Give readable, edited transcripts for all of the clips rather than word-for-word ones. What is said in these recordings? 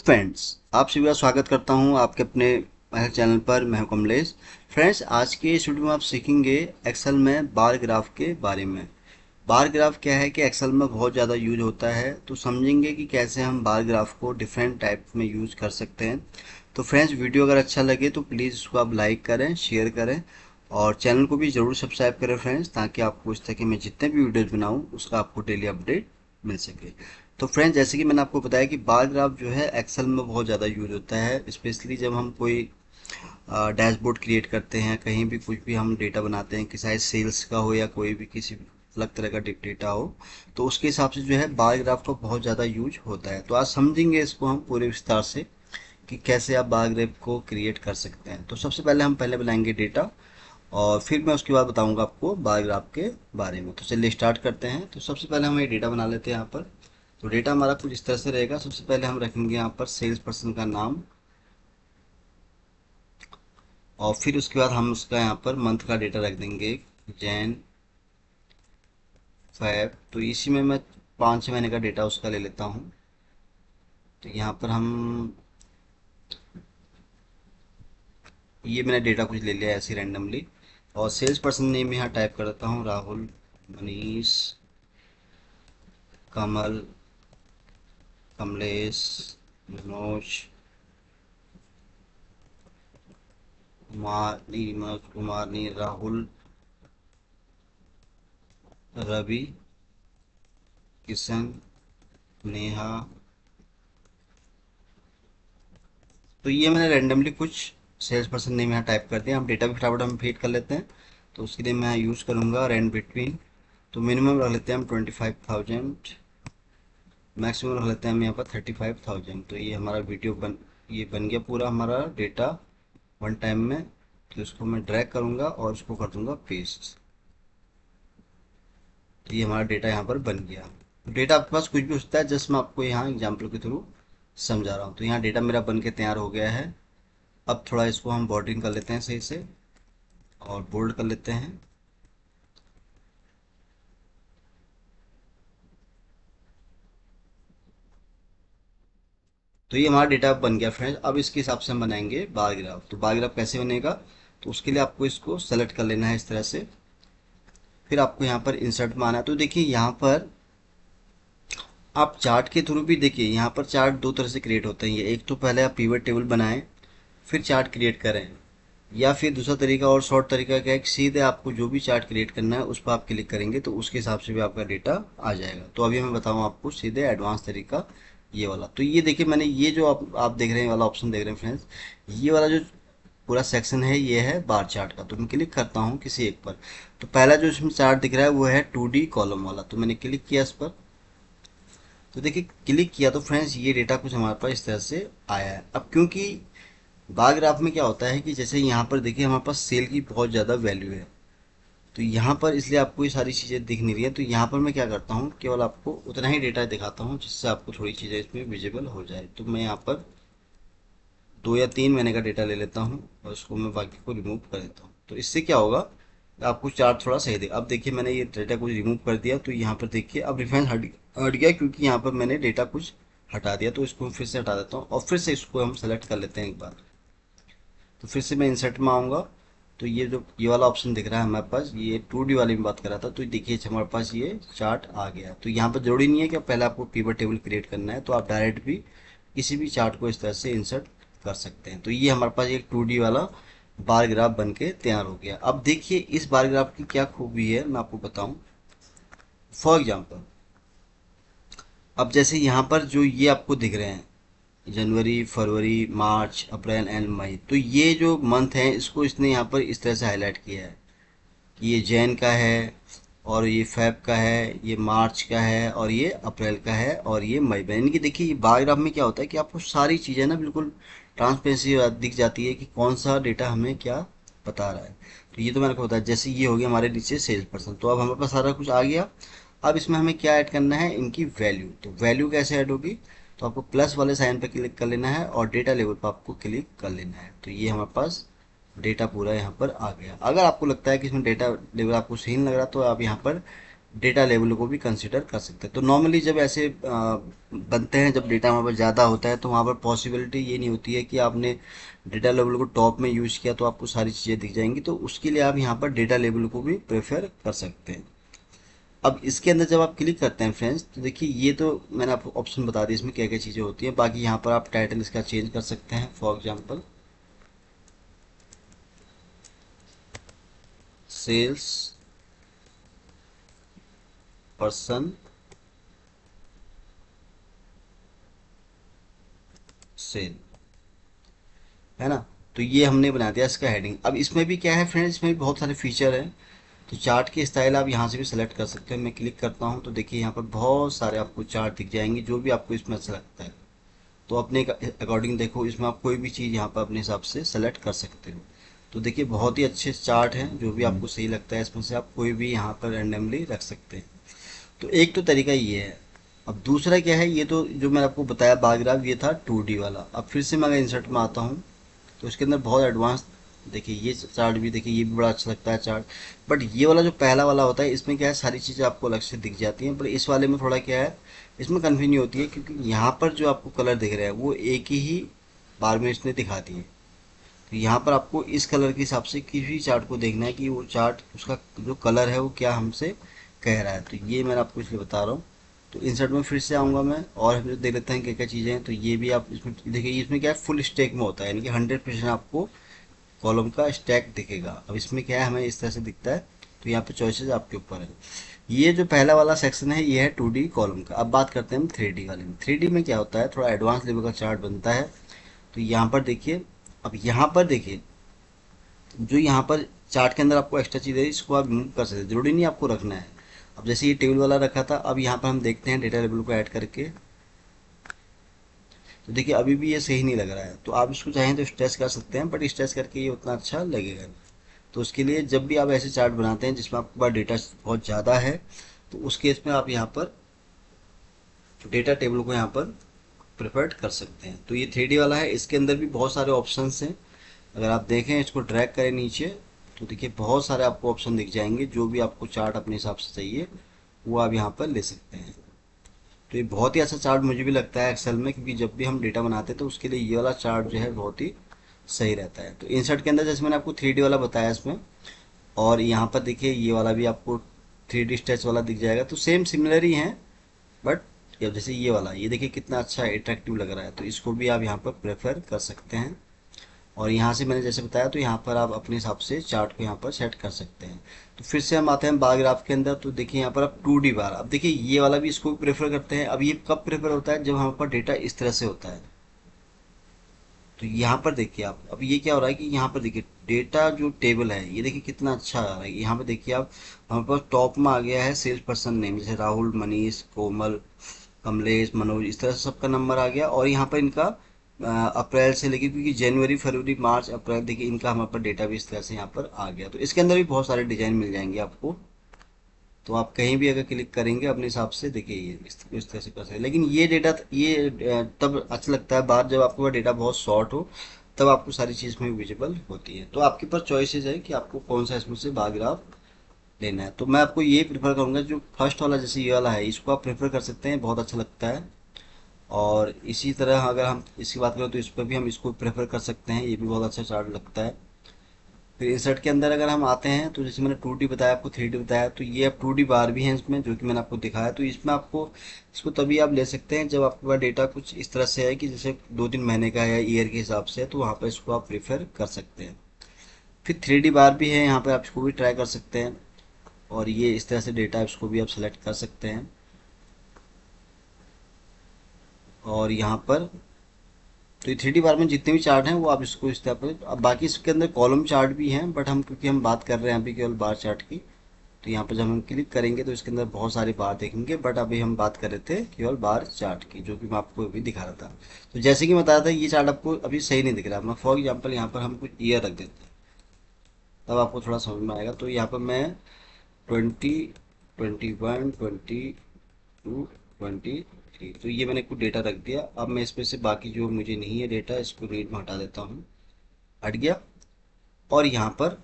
Friends, आप सभी का स्वागत करता हूं आपके अपने चैनल पर। मैं हूं कमलेश। फ्रेंड्स, आज के इस वीडियो में आप सीखेंगे एक्सेल में बार ग्राफ के बारे में। बार ग्राफ क्या है कि एक्सेल में बहुत ज़्यादा यूज होता है, तो समझेंगे कि कैसे हम बार ग्राफ को डिफरेंट टाइप में यूज कर सकते हैं। तो फ्रेंड्स, वीडियो अगर अच्छा लगे तो प्लीज़ इसको आप लाइक करें, शेयर करें और चैनल को भी ज़रूर सब्सक्राइब करें फ्रेंड्स, ताकि आपको इस तरह के मैं जितने भी वीडियोज़ बनाऊँ उसका आपको डेली अपडेट मिल सके। तो फ्रेंड्स, जैसे कि मैंने आपको बताया कि बार ग्राफ जो है एक्सेल में बहुत ज़्यादा यूज होता है, स्पेशली जब हम कोई डैशबोर्ड क्रिएट करते हैं, कहीं भी कुछ भी हम डेटा बनाते हैं कि चाहे सेल्स का हो या कोई भी किसी अलग तरह का डेटा हो, तो उसके हिसाब से जो है बार ग्राफ का बहुत ज़्यादा यूज होता है। तो आज समझेंगे इसको हम पूरे विस्तार से कि कैसे आप बार ग्राफ को क्रिएट कर सकते हैं। तो सबसे पहले हम पहले बनाएंगे डेटा और फिर मैं उसके बाद बताऊंगा आपको बार ग्राफ के बारे में। तो चलिए स्टार्ट करते हैं। तो सबसे पहले हम ये डेटा बना लेते हैं यहाँ पर। तो डेटा हमारा कुछ इस तरह से रहेगा। सबसे पहले हम रखेंगे यहाँ पर सेल्स पर्सन का नाम और फिर उसके बाद हम उसका यहाँ पर मंथ का डेटा रख देंगे, जैन, फैब। तो इसी में मैं 5 6 महीने का डेटा उसका ले लेता हूँ। तो यहाँ पर हम ये मैंने डेटा कुछ ले लिया ऐसे रैंडमली और सेल्स पर्सन नेम यहाँ टाइप कर देता हूँ, राहुल, मनीष, कमल, कमलेश, मनोज, कुमार, मनोज कुमार नहीं, राहुल, रवि, किशन, नेहा। तो ये मैंने रैंडमली कुछ सेल्स पर्सन नेम यहाँ टाइप कर दिया। हम डेटा भी फटाफट हम फीड कर लेते हैं। तो उसके लिए मैं यूज़ करूँगा रैंड बिटवीन। तो मिनिमम रख लेते हैं हम 25,000, मैक्सिमम रख लेते हैं हम यहाँ पर 35,000। तो ये हमारा ये बन गया पूरा हमारा डेटा वन टाइम में। तो इसको मैं ड्रैग करूँगा और इसको कर दूँगा पेस्ट। तो ये हमारा डेटा यहाँ पर बन गया। डेटा आपके पास कुछ भी हो सकता है, जस्ट मैं आपको यहाँ एग्जाम्पल के थ्रू समझा रहा हूँ। तो यहाँ डेटा मेरा बन के तैयार हो गया है। अब थोड़ा इसको हम बॉर्डरिंग कर लेते हैं सही से और बोल्ड कर लेते हैं। तो ये हमारा डेटा बन गया फ्रेंड्स। अब इसके हिसाब से हम बनाएंगे बार ग्राफ। तो बार ग्राफ कैसे बनेगा, तो उसके लिए आपको इसको सेलेक्ट कर लेना है इस तरह से। फिर आपको यहाँ पर इंसर्ट में आना है। तो देखिए यहाँ पर आप चार्ट के थ्रू भी देखिए, यहाँ पर चार्ट दो तरह से क्रिएट होते हैं। ये एक तो पहले आप पिवट टेबल बनाएं फिर चार्ट क्रिएट करें, या फिर दूसरा तरीका और शॉर्ट तरीका क्या है कि सीधे आपको जो भी चार्ट क्रिएट करना है उस पर आप क्लिक करेंगे तो उसके हिसाब से भी आपका डेटा आ जाएगा। तो अभी मैं बताऊँ आपको सीधे एडवांस तरीका ये वाला। तो ये देखिए, मैंने ये जो आप देख रहे हैं वाला ऑप्शन देख रहे हैं फ्रेंड्स, ये वाला जो पूरा सेक्शन है ये है बार चार्ट का। तो मैं क्लिक करता हूँ किसी एक पर। तो पहला जो इसमें चार्ट दिख रहा है वो है 2D कॉलम वाला। तो मैंने क्लिक किया इस पर। तो देखिए क्लिक किया तो फ्रेंड्स ये डेटा कुछ हमारे पास इस तरह से आया है। अब क्योंकि बार ग्राफ में क्या होता है कि जैसे यहाँ पर देखिए हमारे पास सेल की बहुत ज़्यादा वैल्यू है, तो यहाँ पर इसलिए आपको ये सारी चीज़ें दिख नहीं रही है। तो यहाँ पर मैं क्या करता हूँ, केवल आपको उतना ही डेटा दिखाता हूँ जिससे आपको थोड़ी चीज़ें इसमें विजिबल हो जाए। तो मैं यहाँ पर 2 या 3 महीने का डेटा ले लेता हूँ और उसको मैं बाकी को रिमूव कर देता हूँ। तो इससे क्या होगा, आपको चार्ट थोड़ा सही देगा। अब देखिए मैंने ये डेटा कुछ रिमूव कर दिया। तो यहाँ पर देखिए अब रिफरेंस हट गया, क्योंकि यहाँ पर मैंने डेटा कुछ हटा दिया। तो इसको फिर से हटा देता हूँ और फिर से इसको हम सेलेक्ट कर लेते हैं एक बार। तो फिर से मैं इंसर्ट में आऊँगा। तो ये जो ये वाला ऑप्शन दिख रहा है हमारे पास, ये 2D वाली में बात कर रहा था। तो देखिए हमारे पास ये चार्ट आ गया। तो यहाँ पर जरूरी नहीं है कि पहले आपको पिवट टेबल क्रिएट करना है, तो आप डायरेक्ट भी किसी भी चार्ट को इस तरह से इंसर्ट कर सकते हैं। तो ये हमारे पास एक 2D वाला बार ग्राफ बन के तैयार हो गया। अब देखिए इस बार ग्राफ की क्या खूबी है मैं आपको बताऊं। फॉर एग्जाम्पल, अब जैसे यहाँ पर जो ये आपको दिख रहे हैं जनवरी, फरवरी, मार्च, अप्रैल एंड मई, तो ये जो मंथ है इसको इसने यहाँ पर इस तरह से हाईलाइट किया है कि ये जैन का है और ये फेब का है, ये मार्च का है और ये अप्रैल का है और ये मई में। यानी कि देखिए ये बार ग्राफ में क्या होता है कि आपको सारी चीज़ें ना बिल्कुल ट्रांसपेरेंसी दिख जाती है कि कौन सा डेटा हमें क्या बता रहा है। तो ये तो मैंने को बताया। जैसे ये हो गया हमारे नीचे सेल्स पर्सन, तो अब हमारे पास सारा कुछ आ गया। अब इसमें हमें क्या ऐड करना है, इनकी वैल्यू। तो वैल्यू कैसे ऐड होगी, तो आपको प्लस वाले साइन पर क्लिक कर लेना है और डेटा लेवल पर आपको क्लिक कर लेना है। तो ये हमारे पास डेटा पूरा यहाँ पर आ गया। अगर आपको लगता है कि इसमें डेटा लेवल आपको सही नहीं लग रहा, तो आप यहाँ पर डेटा लेवल को भी कंसिडर कर सकते हैं। तो नॉर्मली जब ऐसे बनते हैं, जब डेटा वहाँ पर ज़्यादा होता है तो वहाँ पर पॉसिबिलिटी ये नहीं होती है कि आपने डेटा लेवल को टॉप में यूज़ किया तो आपको सारी चीज़ें दिख जाएंगी, तो उसके लिए आप यहाँ पर डेटा लेवल को भी प्रेफर कर सकते हैं। अब इसके अंदर जब आप क्लिक करते हैं फ्रेंड्स, तो देखिए ये तो मैंने आपको ऑप्शन बता दिया इसमें क्या क्या चीज़ें होती हैं। बाकी यहाँ पर आप टाइटल इसका चेंज कर सकते हैं, for example sales person sale, है ना। तो ये हमने बना दिया इसका हेडिंग। अब इसमें भी क्या है फ्रेंड्स, इसमें भी बहुत सारे फीचर हैं। तो चार्ट की स्टाइल आप यहाँ से भी सेलेक्ट कर सकते हैं। मैं क्लिक करता हूँ तो देखिए यहाँ पर बहुत सारे आपको चार्ट दिख जाएंगे, जो भी आपको इसमें अच्छा लगता है तो अपने अकॉर्डिंग देखो, इसमें आप कोई भी चीज़ यहाँ पर अपने हिसाब से सेलेक्ट कर सकते हो। तो देखिए बहुत ही अच्छे चार्ट हैं, जो भी आपको सही लगता है इसमें से आप कोई भी यहाँ पर रैंडमली रख सकते हैं। तो एक तो तरीका ये है। अब दूसरा क्या है, ये तो जो मैंने आपको बताया बार ग्राफ, ये था 2D वाला। अब फिर से मैं अगर इंसर्ट में आता हूँ तो इसके अंदर बहुत एडवांस, देखिए ये चार्ट भी, देखिए ये भी बड़ा अच्छा लगता है चार्ट। बट ये वाला जो पहला वाला होता है इसमें क्या है, सारी चीज़ें आपको अलग से दिख जाती हैं। पर इस वाले में थोड़ा क्या है, इसमें कन्फ्यूजन होती है, क्योंकि यहाँ पर जो आपको कलर दिख रहा है वो एक ही बार में इसने दिखा दिए। तो यहाँ पर आपको इस कलर के हिसाब से किसी चार्ट को देखना है कि वो चार्ट उसका जो कलर है वो क्या हमसे कह रहा है। तो ये मैं आपको इसलिए बता रहा हूँ। तो इंसर्ट में फिर से आऊँगा मैं और फिर देख लेते हैं क्या क्या चीज़ें हैं। तो ये भी आप इसमें देखिए, इसमें क्या है, फुल स्टैक में होता है, यानी कि 100% आपको कॉलम का स्टैक दिखेगा। अब इसमें क्या है, हमें इस तरह से दिखता है। तो यहाँ पे चॉइसेस आपके ऊपर है। ये जो पहला वाला सेक्शन है ये है 2D कॉलम का। अब बात करते हैं हम 3D वाले में। 3D में क्या होता है, थोड़ा एडवांस लेवल का चार्ट बनता है। तो यहाँ पर देखिए, अब यहाँ पर देखिए, जो यहाँ पर चार्ट के अंदर आपको एक्स्ट्रा चीज़ है इसको आप रिमूव कर सकते हैं, जरूरी नहीं आपको रखना है। अब जैसे ये टेबल वाला रखा था, अब यहाँ पर हम देखते हैं डेटा लेवल को ऐड करके। तो देखिए अभी भी ये सही नहीं लग रहा है, तो आप इसको चाहें तो स्ट्रेच कर सकते हैं, बट स्ट्रेच करके ये उतना अच्छा लगेगा नहीं। तो उसके लिए जब भी आप ऐसे चार्ट बनाते हैं जिसमें आपके पास डेटा बहुत ज़्यादा है, तो उस केस में आप यहाँ पर डेटा टेबल को यहाँ पर प्रिफर्ड कर सकते हैं। तो ये 3D वाला है, इसके अंदर भी बहुत सारे ऑप्शंस हैं। अगर आप देखें, इसको ड्रैग करें नीचे, तो देखिए बहुत सारे आपको ऑप्शन दिख जाएंगे। जो भी आपको चार्ट अपने हिसाब से चाहिए वो आप यहाँ पर ले सकते हैं। तो ये बहुत ही अच्छा चार्ट मुझे भी लगता है एक्सेल में, क्योंकि जब भी हम डेटा बनाते हैं तो उसके लिए ये वाला चार्ट जो है बहुत ही सही रहता है। तो इंसर्ट के अंदर जैसे मैंने आपको 3D वाला बताया इसमें, और यहाँ पर देखिए ये वाला भी आपको 3D स्ट्रेच वाला दिख जाएगा। तो सेम सिमिलर ही हैं, बट जैसे ये वाला, ये देखिए कितना अच्छा अट्रैक्टिव लग रहा है, तो इसको भी आप यहाँ पर प्रेफर कर सकते हैं। और यहाँ से मैंने जैसे बताया, तो यहाँ पर आप अपने हिसाब से चार्ट को यहाँ पर सेट कर सकते हैं। तो फिर से हम आते हैं बार ग्राफ के अंदर। तो देखिए यहाँ पर आप 2D बार, अब देखिए ये वाला भी इसको भी प्रेफर करते हैं। अब ये कब प्रेफर होता है, जब हमारे पास डेटा इस तरह से होता है। तो यहाँ पर देखिए आप, अब ये क्या हो रहा है कि यहाँ पर देखिए डेटा जो टेबल है ये देखिए कितना अच्छा आ रहा है। यहाँ पर देखिए आप, हमारे पास टॉप में आ गया है सेल्स पर्सन नेम, जैसे राहुल, मनीष, कोमल, कमलेश, मनोज, इस तरह से सबका नंबर आ गया। और यहाँ पर इनका अप्रैल से लेके, क्योंकि जनवरी, फरवरी, मार्च, अप्रैल, देखिए इनका हमारे पास डेटा भी इस तरह से यहाँ पर आ गया। तो इसके अंदर भी बहुत सारे डिजाइन मिल जाएंगे आपको। तो आप कहीं भी अगर क्लिक करेंगे अपने हिसाब से, देखिए ये इस तरह से कर सकते हैं। लेकिन ये डेटा ये तब अच्छा लगता है बात जब आपके पास डेटा बहुत शॉर्ट हो, तब आपको सारी चीज़ में विजिबल होती है। तो आपके पास चॉइसेस है कि आपको कौन सा इसमें से बार ग्राफ लेना है। तो मैं आपको ये प्रेफर करूंगा, जो फर्स्ट वाला जैसे ये वाला है इसको आप प्रेफर कर सकते हैं, बहुत अच्छा लगता है। और इसी तरह अगर हम इसकी बात करें तो इस पर भी हम इसको प्रेफर कर सकते हैं, ये भी बहुत अच्छा चार्ट लगता है। फिर इंसर्ट के अंदर अगर हम आते हैं, तो जैसे मैंने 2D बताया, आपको 3D बताया, तो ये अब 2D बार भी हैं इसमें, जो कि मैंने आपको दिखाया। तो इसमें आपको इसको तभी आप ले सकते हैं जब आपके पास डेटा कुछ इस तरह से है कि जैसे 2-3 महीने का है या ईयर के हिसाब से, तो वहाँ पर इसको आप प्रेफर कर सकते हैं। फिर 3D बार भी है, यहाँ पर आप इसको भी ट्राई कर सकते हैं। और ये इस तरह से डेटा, इसको भी आप सेलेक्ट कर सकते हैं। और यहाँ पर तो ये 3D बार में जितने भी चार्ट हैं वो आप इसको इस तरह पर, अब बाकी इसके अंदर कॉलम चार्ट भी हैं, बट हम क्योंकि हम बात कर रहे हैं अभी केवल बार चार्ट की, तो यहाँ पर जब हम क्लिक करेंगे तो इसके अंदर बहुत सारी बार देखेंगे। बट अभी हम बात कर रहे थे केवल बार चार्ट की, जो कि मैं आपको अभी दिखा रहा था। तो जैसे कि मैं बताया था, ये चार्ट आपको अभी सही नहीं दिख रहा। मैं फॉर एग्जाम्पल यहाँ पर हम कुछ ईयर रख देते हैं, तब आपको थोड़ा समझ में आएगा। तो यहाँ पर मैं 20, 21, 22, 23, तो ये मैंने कुछ डेटा रख दिया। अब मैं इसमें से बाकी जो मुझे नहीं है डेटा, इसको रीड में हटा देता हूँ, हट गया। और यहाँ पर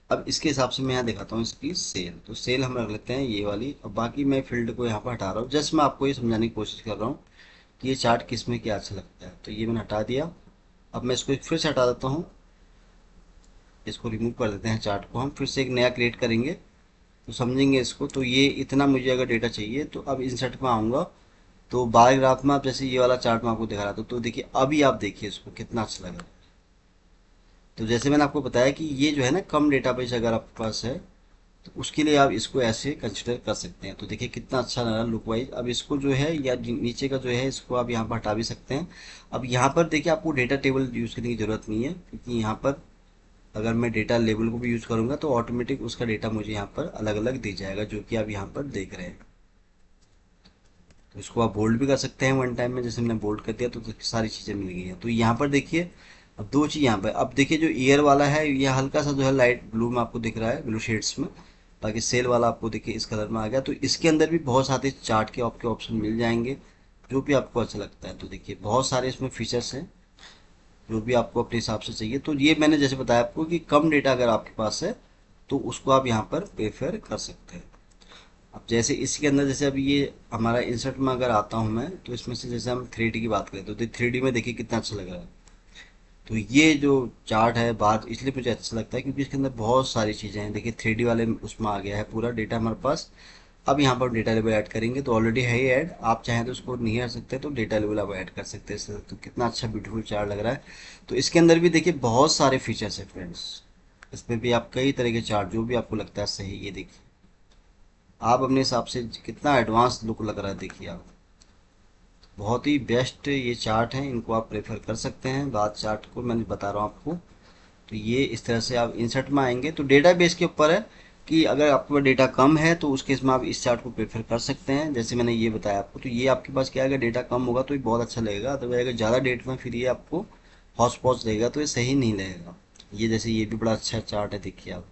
अब इसके हिसाब से मैं यहाँ दिखाता हूँ इसकी सेल। तो सेल हम रख लेते हैं ये वाली। अब बाकी मैं फील्ड को यहाँ पर हटा रहा हूँ, जस्ट मैं आपको ये समझाने की कोशिश कर रहा हूँ कि ये चार्ट किस में क्या अच्छा लगता है। तो ये मैंने हटा दिया। अब मैं इसको फिर से हटा देता हूँ, इसको रिमूव कर देते हैं। चार्ट को हम फिर से एक नया क्रिएट करेंगे तो समझेंगे इसको। तो ये इतना मुझे अगर डेटा चाहिए तो अब इंसर्ट में आऊँगा, तो बार ग्राफ में आप जैसे ये वाला चार्ट मैं आपको दिखा रहा था, तो देखिए अभी आप देखिए इसको कितना अच्छा लग रहा है। तो जैसे मैंने आपको बताया कि ये जो है ना कम डेटाबेस अगर आपके पास है तो उसके लिए आप इसको ऐसे कंसिडर कर सकते हैं। तो देखिए कितना अच्छा लग रहा है लुक वाइज। अब इसको जो है या नीचे का जो है इसको आप यहाँ पर हटा भी सकते हैं। अब यहाँ पर देखिए आपको डेटा टेबल यूज़ करने की ज़रूरत नहीं है, क्योंकि यहाँ पर अगर मैं डेटा लेबल को भी यूज़ करूँगा तो ऑटोमेटिक उसका डेटा मुझे यहाँ पर अलग अलग दी जाएगा, जो कि आप यहाँ पर देख रहे हैं। तो इसको आप बोल्ड भी कर सकते हैं वन टाइम में, जैसे मैंने बोल्ड कर दिया तो सारी चीज़ें मिल गई हैं। तो यहाँ पर देखिए अब दो चीज़ यहाँ पर, अब देखिए जो ईयर वाला है यह हल्का सा जो है लाइट ब्लू में आपको दिख रहा है, ब्लू शेड्स में। बाकी सेल वाला आपको देखिए इस कलर में आ गया। तो इसके अंदर भी बहुत सारे चार्ट के आपके ऑप्शन मिल जाएंगे, जो भी आपको अच्छा लगता है। तो देखिए बहुत सारे इसमें फीचर्स हैं जो भी आपको अपने हिसाब से चाहिए। तो ये मैंने जैसे बताया आपको कि कम डेटा अगर आपके पास है तो उसको आप यहाँ पर प्रेफर कर सकते हैं। अब जैसे इसके अंदर जैसे अभी ये हमारा इंसर्ट में अगर आता हूँ मैं, तो इसमें से जैसे हम 3D की बात करें तो 3D में देखिए कितना अच्छा लग रहा है। तो ये जो चार्ट है बात इसलिए मुझे अच्छा लगता है क्योंकि इसके अंदर बहुत सारी चीज़ें हैं। देखिए 3D वाले उसमें आ गया है पूरा डेटा हमारे पास। अब यहाँ पर डेटा लेवल ऐड करेंगे तो ऑलरेडी है ही ऐड, आप चाहें तो उसको नहीं कर सकते, तो डेटा लेवल आप ऐड कर सकते हैं इससे। तो कितना अच्छा ब्यूटीफुल चार्ट लग रहा है। तो इसके अंदर भी देखिए बहुत सारे फीचर्स है फ्रेंड्स। इसमें भी आप कई तरह के चार्ट जो भी आपको लगता है सही, ये देखिए आप अपने हिसाब से कितना एडवांस लुक लग रहा है। देखिए आप बहुत ही बेस्ट ये चार्ट हैं, इनको आप प्रेफर कर सकते हैं। बात चार्ट को मैंने बता रहा हूँ आपको। तो ये इस तरह से आप इंसर्ट में आएंगे तो डेटा बेस के ऊपर है कि अगर आपके पास डेटा कम है तो उस केस में आप इस चार्ट को प्रेफर कर सकते हैं, जैसे मैंने ये बताया आपको। तो ये आपके पास क्या है, अगर डेटा कम होगा तो ये बहुत अच्छा लगेगा, अदरवाइज अगर ज़्यादा डेट में फिर ये आपको हौच पौच लगेगा तो ये सही नहीं लगेगा। ये जैसे ये भी बड़ा अच्छा चार्ट है, देखिए आप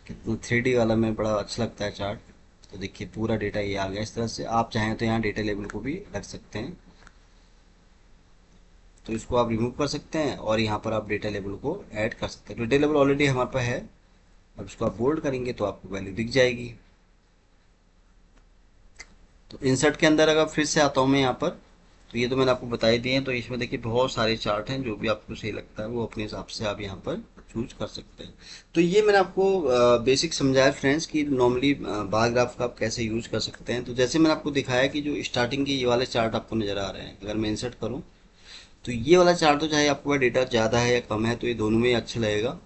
कितना 3D वाला में बड़ा अच्छा लगता है चार्ट। तो देखिए पूरा डेटा ये आ गया इस तरह से। आप चाहें तो यहाँ डेटा लेबल को भी रख सकते हैं, तो इसको आप रिमूव कर सकते हैं और यहाँ पर आप डेटा लेबल को ऐड कर सकते हैं। डेटा लेबल ऑलरेडी हमारे पास है। अब इसको आप बोल्ड करेंगे तो आपको वैल्यू दिख जाएगी। तो इंसर्ट के अंदर अगर फिर से आता हूँ मैं यहाँ पर, तो ये तो मैंने आपको बता ही दिए हैं। तो इसमें देखिए बहुत सारे चार्ट हैं, जो भी आपको सही लगता है वो अपने हिसाब से आप यहाँ पर चूज कर सकते हैं। तो ये मैंने आपको बेसिक समझाया फ्रेंड्स कि नॉर्मली बार ग्राफ का आप कैसे यूज कर सकते हैं। तो जैसे मैंने आपको दिखाया कि जो स्टार्टिंग के ये वाले चार्ट आपको नज़र आ रहे हैं, अगर मैं इंसर्ट करूँ तो ये वाला चार्ट तो चाहे आपके पास डेटा ज़्यादा है या कम है तो ये दोनों में ही अच्छा लगेगा।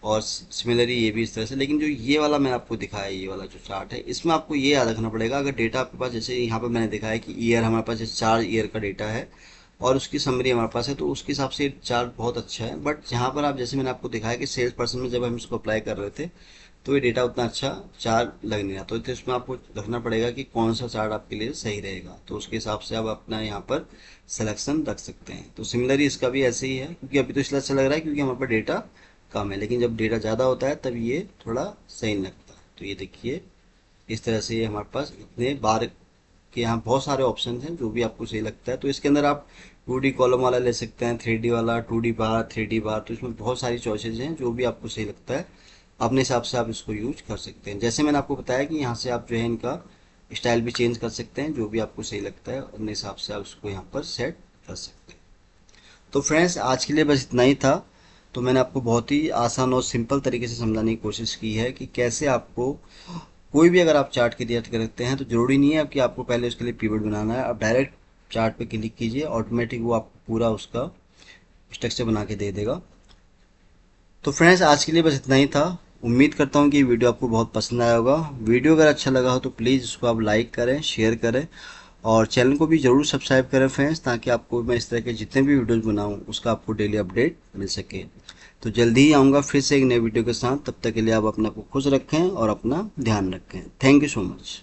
और सिमिलरली ये भी इस तरह से। लेकिन जो ये वाला मैंने आपको दिखाया, ये वाला जो चार्ट है, इसमें आपको ये याद रखना पड़ेगा अगर डेटा आपके पास, जैसे यहाँ पर मैंने दिखाया कि ईयर हमारे पास जैसे 4 ईयर का डेटा है और उसकी समरी हमारे पास है, तो उसके हिसाब से चार्ट बहुत अच्छा है। बट जहाँ पर आप, जैसे मैंने आपको दिखाया कि सेल्स पर्सन में जब हम इसको अप्लाई कर रहे थे तो ये डेटा उतना अच्छा चार्ट लग नहीं रहा। तो इसमें आपको रखना पड़ेगा कि कौन सा चार्ट आपके लिए सही रहेगा, तो उसके हिसाब से आप अपना यहाँ पर सिलेक्शन रख सकते हैं। तो सिमिलरली इसका भी ऐसे ही है, क्योंकि अभी तो इसलिए अच्छा लग रहा है क्योंकि हमारे पास डेटा कम है, लेकिन जब डेटा ज़्यादा होता है तब ये थोड़ा सही नहीं लगता है। तो ये देखिए इस तरह से ये हमारे पास इतने बार के यहाँ बहुत सारे ऑप्शन हैं, जो भी आपको सही लगता है। तो इसके अंदर आप 2D कॉलम वाला ले सकते हैं, 3D वाला, 2D बार, 3D बार। तो इसमें बहुत सारी चॉइसेस हैं, जो भी आपको सही लगता है अपने हिसाब से आप इसको यूज कर सकते हैं। जैसे मैंने आपको बताया कि यहाँ से आप जो है इनका स्टाइल भी चेंज कर सकते हैं, जो भी आपको सही लगता है अपने हिसाब से आप उसको यहाँ पर सेट कर सकते हैं। तो फ्रेंड्स आज के लिए बस इतना ही था। तो मैंने आपको बहुत ही आसान और सिंपल तरीके से समझाने की कोशिश की है कि कैसे आपको कोई भी, अगर आप चार्ट क्रिएट करते हैं तो ज़रूरी नहीं है कि आपको पहले उसके लिए पिवट बनाना है। आप डायरेक्ट चार्ट पे क्लिक कीजिए, ऑटोमेटिक वो आपको पूरा उसका स्ट्रक्चर बना के दे देगा। तो फ्रेंड्स आज के लिए बस इतना ही था। उम्मीद करता हूँ कि वीडियो आपको बहुत पसंद आया होगा। वीडियो अगर अच्छा लगा हो तो प्लीज़ उसको आप लाइक करें, शेयर करें और चैनल को भी ज़रूर सब्सक्राइब करें फ्रेंड्स, ताकि आपको मैं इस तरह के जितने भी वीडियोज़ बनाऊँ उसका आपको डेली अपडेट मिल सके। तो जल्दी ही आऊँगा फिर से एक नए वीडियो के साथ। तब तक के लिए आप अपने को खुश रखें और अपना ध्यान रखें। Thank you so much.